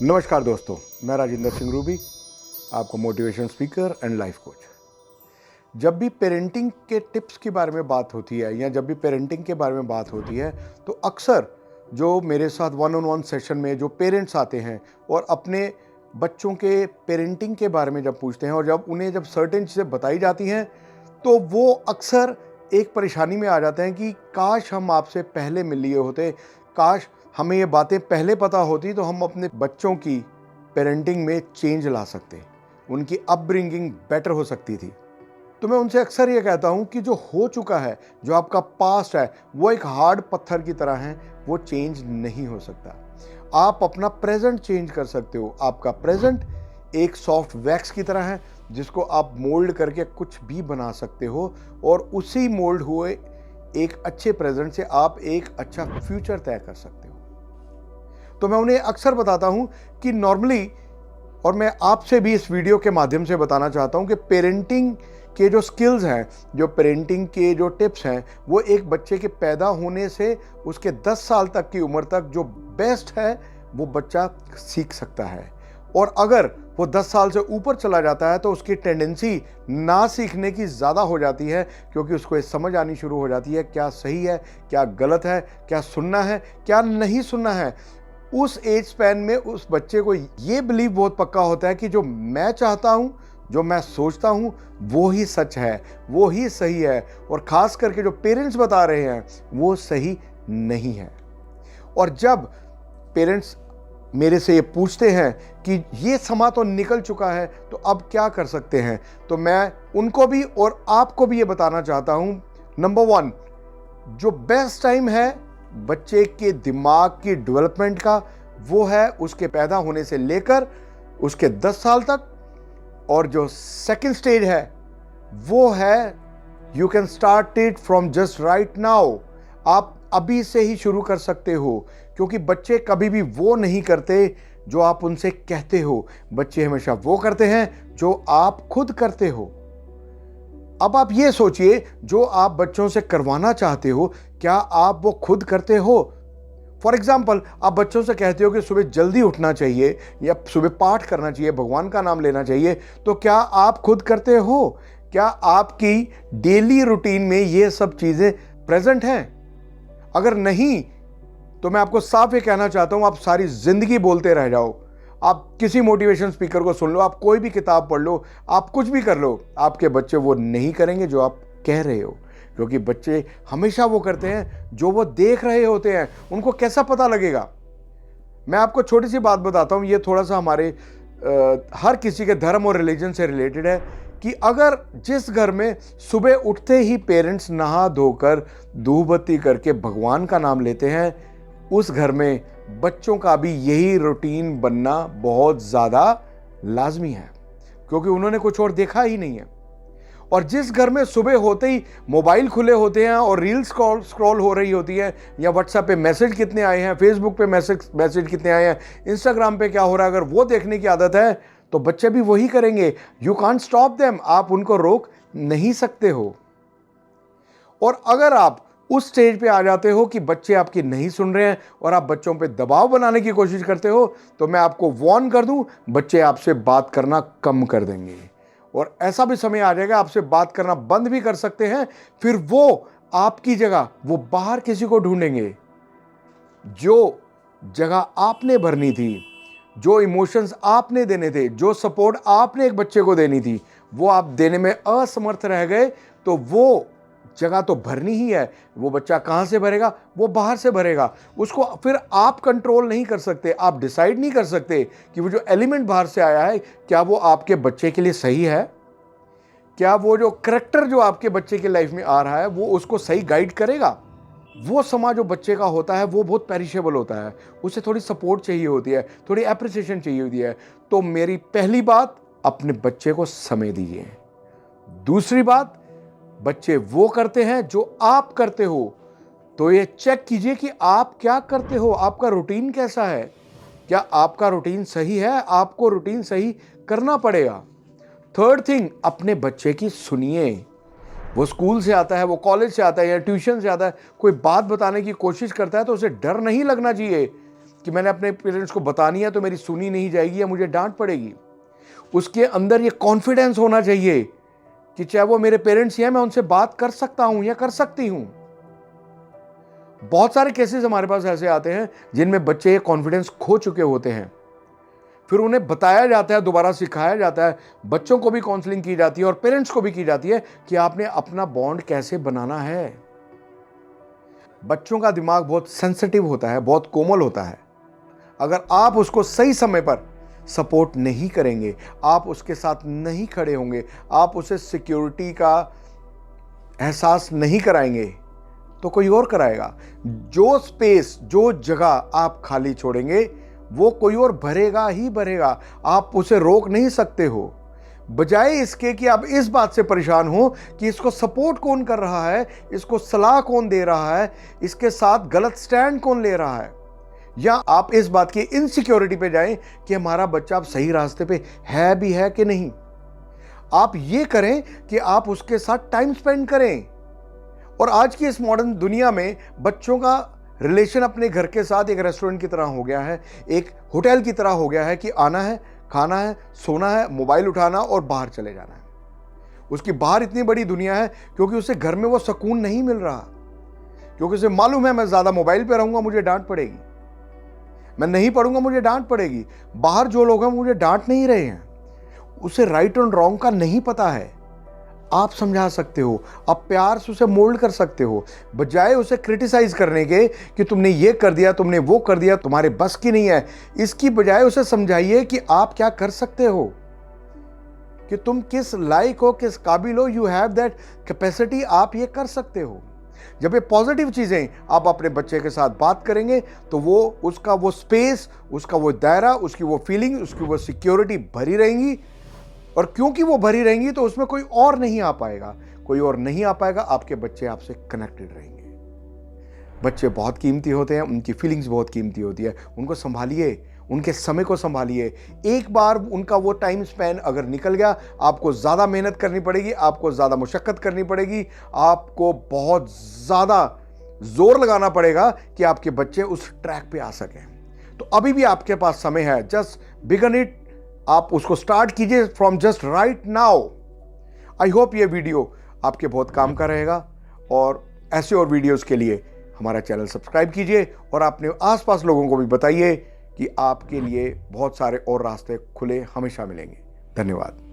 नमस्कार दोस्तों, मैं राजेंद्र सिंह रूबी, आपको motivation speaker and life coach. जब भी पेरेंटिंग के टिप्स के बारे में बात होती है या जब भी पेरेंटिंग के बारे में बात होती है तो अक्सर जो मेरे साथ वन ऑन वन सेशन में जो पेरेंट्स आते हैं और अपने बच्चों के पेरेंटिंग के बारे में जब पूछते हैं और जब उन्हें सर्टेन चीज़ें बताई जाती हैं तो वो अक्सर एक परेशानी में आ जाते हैं कि काश हम आपसे पहले मिल लिए होते, काश हमें ये बातें पहले पता होती तो हम अपने बच्चों की पेरेंटिंग में चेंज ला सकते, उनकी अपब्रिंगिंग बेटर हो सकती थी। तो मैं उनसे अक्सर ये कहता हूँ कि जो हो चुका है, जो आपका पास्ट है, वो एक हार्ड पत्थर की तरह है, वो चेंज नहीं हो सकता। आप अपना प्रेजेंट चेंज कर सकते हो। आपका प्रेजेंट एक सॉफ्ट वैक्स की तरह है जिसको आप मोल्ड करके कुछ भी बना सकते हो और उसी मोल्ड हुए एक अच्छे प्रेजेंट से आप एक अच्छा फ्यूचर तय कर सकते हो। तो मैं उन्हें अक्सर बताता हूं कि नॉर्मली, और मैं आपसे भी इस वीडियो के माध्यम से बताना चाहता हूं कि पेरेंटिंग के जो स्किल्स हैं, जो पेरेंटिंग के जो टिप्स हैं, वो एक बच्चे के पैदा होने से उसके 10 साल तक की उम्र तक जो बेस्ट है वो बच्चा सीख सकता है। और अगर वो 10 साल से ऊपर चला जाता है तो उसकी टेंडेंसी ना सीखने की ज़्यादा हो जाती है, क्योंकि उसको ये समझ आनी शुरू हो जाती है क्या सही है, क्या गलत है, क्या सुनना है, क्या नहीं सुनना है। उस एज स्पैन में उस बच्चे को ये बिलीव बहुत पक्का होता है कि जो मैं चाहता हूँ, जो मैं सोचता हूँ, वो ही सच है, वो ही सही है, और ख़ास करके जो पेरेंट्स बता रहे हैं वो सही नहीं है। और जब पेरेंट्स मेरे से ये पूछते हैं कि ये समा तो निकल चुका है तो अब क्या कर सकते हैं, तो मैं उनको भी और आपको भी ये बताना चाहता हूँ, नंबर 1, जो बेस्ट टाइम है बच्चे के दिमाग की डेवलपमेंट का, वो है उसके पैदा होने से लेकर उसके 10 साल तक। और जो सेकंड स्टेज है वो है you can start it from just right now. आप अभी से ही शुरू कर सकते हो, क्योंकि बच्चे कभी भी वो नहीं करते जो आप उनसे कहते हो, बच्चे हमेशा वो करते हैं जो आप खुद करते हो। अब आप ये सोचिए, जो आप बच्चों से करवाना चाहते हो क्या आप वो खुद करते हो? फॉर एग्जाम्पल, आप बच्चों से कहते हो कि सुबह जल्दी उठना चाहिए या सुबह पाठ करना चाहिए, भगवान का नाम लेना चाहिए, तो क्या आप खुद करते हो? क्या आपकी डेली रूटीन में ये सब चीजें प्रेजेंट हैं? अगर नहीं तो मैं आपको साफ ये कहना चाहता हूं, आप सारी जिंदगी बोलते रह जाओ, आप किसी मोटिवेशन स्पीकर को सुन लो, आप कोई भी किताब पढ़ लो, आप कुछ भी कर लो, आपके बच्चे वो नहीं करेंगे जो आप कह रहे हो, क्योंकि बच्चे हमेशा वो करते हैं जो वो देख रहे होते हैं। उनको कैसा पता लगेगा? मैं आपको छोटी सी बात बताता हूं, ये थोड़ा सा हमारे हर किसी के धर्म और रिलीजन से रिलेटेड है कि अगर जिस घर में सुबह उठते ही पेरेंट्स नहा धोकर धूप बत्ती करके भगवान का नाम लेते हैं, उस घर में बच्चों का भी यही रूटीन बनना बहुत ज़्यादा लाजमी है, क्योंकि उन्होंने कुछ और देखा ही नहीं है। और जिस घर में सुबह होते ही मोबाइल खुले होते हैं और रील स्क्रॉल हो रही होती है, या व्हाट्सएप पे मैसेज कितने आए हैं, फेसबुक पे मैसेज कितने आए हैं, इंस्टाग्राम पे क्या हो रहा है, अगर वो देखने की आदत है तो बच्चे भी वही करेंगे। यू कांट स्टॉप देम, आप उनको रोक नहीं सकते हो। और अगर आप उस स्टेज पे आ जाते हो कि बच्चे आपकी नहीं सुन रहे हैं और आप बच्चों पे दबाव बनाने की कोशिश करते हो, तो मैं आपको वार्न कर दूं, बच्चे आपसे बात करना कम कर देंगे। और ऐसा भी समय आ जाएगा आपसे बात करना बंद भी कर सकते हैं, फिर वो आपकी जगह वो बाहर किसी को ढूंढेंगे। जो जगह आपने भरनी थी, जो इमोशंस आपने देने थे, जो सपोर्ट आपने एक बच्चे को देनी थी, वो आप देने में असमर्थ रह गए, तो वो जगह तो भरनी ही है। वो बच्चा कहां से भरेगा? वो बाहर से भरेगा। उसको फिर आप कंट्रोल नहीं कर सकते, आप डिसाइड नहीं कर सकते कि वो जो एलिमेंट बाहर से आया है क्या वो आपके बच्चे के लिए सही है, क्या वो जो करैक्टर जो आपके बच्चे की लाइफ में आ रहा है वो उसको सही गाइड करेगा। वो समाज जो बच्चे का होता है वो बहुत पेरिशेबल होता है, उसे थोड़ी सपोर्ट चाहिए होती है, थोड़ी एप्रिसिएशन चाहिए होती है। तो मेरी पहली बात, अपने बच्चे को समय दीजिए। दूसरी बात, बच्चे वो करते हैं जो आप करते हो, तो ये चेक कीजिए कि आप क्या करते हो, आपका रूटीन कैसा है, क्या आपका रूटीन सही है? आपको रूटीन सही करना पड़ेगा। थर्ड थिंग, अपने बच्चे की सुनिए। वो स्कूल से आता है, वो कॉलेज से आता है या ट्यूशन से आता है, कोई बात बताने की कोशिश करता है तो उसे डर नहीं लगना चाहिए कि मैंने अपने पेरेंट्स को बतानी है तो मेरी सुनी नहीं जाएगी या मुझे डांट पड़ेगी। उसके अंदर ये कॉन्फिडेंस होना चाहिए कि चाहे वो मेरे पेरेंट्स हैं, मैं उनसे बात कर सकता हूं या कर सकती हूं। बहुत सारे केसेस हमारे पास ऐसे आते हैं जिनमें बच्चे ये कॉन्फिडेंस खो चुके होते हैं। फिर उन्हें बताया जाता है, दोबारा सिखाया जाता है, बच्चों को भी काउंसलिंग की जाती है और पेरेंट्स को भी की जाती है कि आपने अपना बॉन्ड कैसे बनाना है। बच्चों का दिमाग बहुत सेंसिटिव होता है, बहुत कोमल होता है। अगर आप उसको सही समय पर सपोर्ट नहीं करेंगे, आप उसके साथ नहीं खड़े होंगे, आप उसे सिक्योरिटी का एहसास नहीं कराएंगे, तो कोई और कराएगा। जो स्पेस, जो जगह आप खाली छोड़ेंगे वो कोई और भरेगा ही भरेगा। आप उसे रोक नहीं सकते हो। बजाय इसके कि आप इस बात से परेशान हो कि इसको सपोर्ट कौन कर रहा है, इसको सलाह कौन दे रहा है, इसके साथ गलत स्टैंड कौन ले रहा है, या आप इस बात की इनसिक्योरिटी पे जाएं कि हमारा बच्चा अब सही रास्ते पे है भी है कि नहीं। आप ये करें कि आप उसके साथ टाइम स्पेंड करें। और आज की इस मॉडर्न दुनिया में बच्चों का रिलेशन अपने घर के साथ एक रेस्टोरेंट की तरह हो गया है, एक होटल की तरह हो गया है कि आना है, खाना है, सोना है, मोबाइल उठाना और बाहर चले जाना है। उसकी बाहर इतनी बड़ी दुनिया है क्योंकि उसे घर में वो सुकून नहीं मिल रहा, क्योंकि उसे मालूम है मैं ज़्यादा मोबाइल पे रहूँगा मुझे डांट पड़ेगी, मैं नहीं पढ़ूंगा मुझे डांट पड़ेगी। बाहर जो लोग हैं मुझे डांट नहीं रहे हैं, उसे राइट और रॉन्ग का नहीं पता है। आप समझा सकते हो, आप प्यार से उसे मोल्ड कर सकते हो, बजाय उसे क्रिटिसाइज करने के कि तुमने ये कर दिया, तुमने वो कर दिया, तुम्हारे बस की नहीं है। इसकी बजाय उसे समझाइए कि आप क्या कर सकते हो, कि तुम किस लायक हो, किस काबिल हो, यू हैव दैट कैपेसिटी, आप ये कर सकते हो। जब ये पॉजिटिव चीज़ें आप अपने बच्चे के साथ बात करेंगे तो वो उसका वो स्पेस, उसका वो दायरा, उसकी वो फीलिंग, उसकी वो सिक्योरिटी भरी रहेंगी। और क्योंकि वो भरी रहेंगी तो उसमें कोई और नहीं आ पाएगा, कोई और नहीं आ पाएगा। आपके बच्चे आपसे कनेक्टेड रहेंगे। बच्चे बहुत कीमती होते हैं, उनकी फीलिंग्स बहुत कीमती होती है। उनको संभालिए, उनके समय को संभालिए। एक बार उनका वो टाइम स्पैन अगर निकल गया, आपको ज़्यादा मेहनत करनी पड़ेगी, आपको ज़्यादा मुशक्क़त करनी पड़ेगी, आपको बहुत ज़्यादा जोर लगाना पड़ेगा कि आपके बच्चे उस ट्रैक पे आ सकें। तो अभी भी आपके पास समय है, जस्ट बिगन इट। आप उसको स्टार्ट कीजिए from just right now. I hope ये वीडियो आपके बहुत काम का रहेगा, और ऐसे और वीडियोस के लिए हमारा चैनल सब्सक्राइब कीजिए और अपने आसपास लोगों को भी बताइए कि आपके लिए बहुत सारे और रास्ते खुले हमेशा मिलेंगे। धन्यवाद।